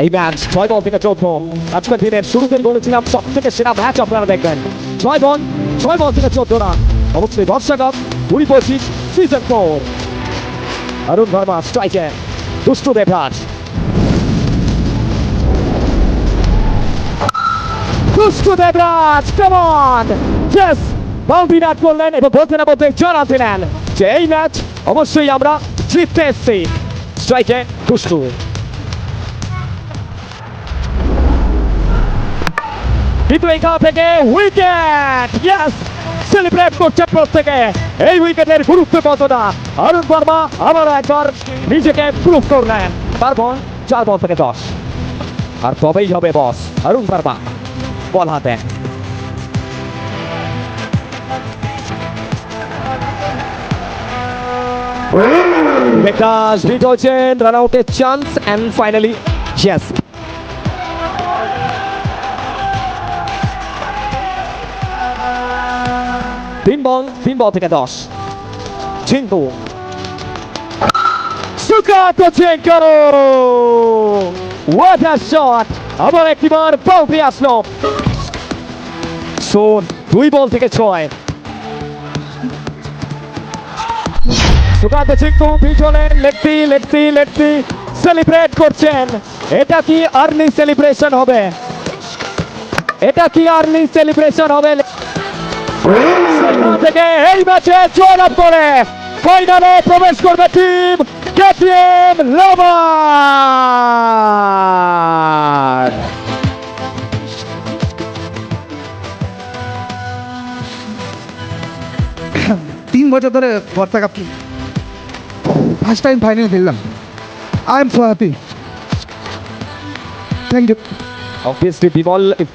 এই ম্যাচ 6 বল থেকে 14। আজকের দিনের শুরুতে বলেছিলাম সব থেকে সেরা ম্যাচ আপনারা দেখবেন। 6 বল থেকে 14 রান। অবশ্যই দর্শক 20-25 সিজন 4। অরুণ ভার্মা স্ট্রাইকে, দুষ্টু দেবরাজ, কাম অন, ইয়েস, বল বিরাট করলেন এবং বলতে না বলতে জানাতে নেন যে এই ম্যাচ অবশ্যই আমরা জিততে এসেছি। স্ট্রাইকে দুষ্টু, দ্বিতীয় একাদশ থেকে উইকেট, ইয়েস, সেলিব্রেট করছে প্রত্যেকে। এই উইকেটের গুরুত্ব কতটা অরুণ ভার্মা আবার একবার নিজেকে প্রুভ করলেন। তারপর 4 বল থেকে 10, আর তবেই হবে বস অরুণ ভার্মা বল হাতে। Because we dodged run out a chance and finally yes. তিন বল থেকে 10। চিন্তু, সুকাতচেঙ্কো, what a shot! আবার একবার বলতে আসলো। সো 2 বল থেকে 6। সুকাতচেঙ্কো পিছনে লেটসি সেলিব্রেট করছেন। এটা কি আর্লি সেলিব্রেশন হবে? থেকে এই ম্যাচে জয়লাভ করে ফাইনালে প্রবেশ করবে টিম কেটিএম লাভার। 3 বছর ধরে Barsha cup first time final খেললাম। I am so happy. Thank you. Obviously, Bimal, if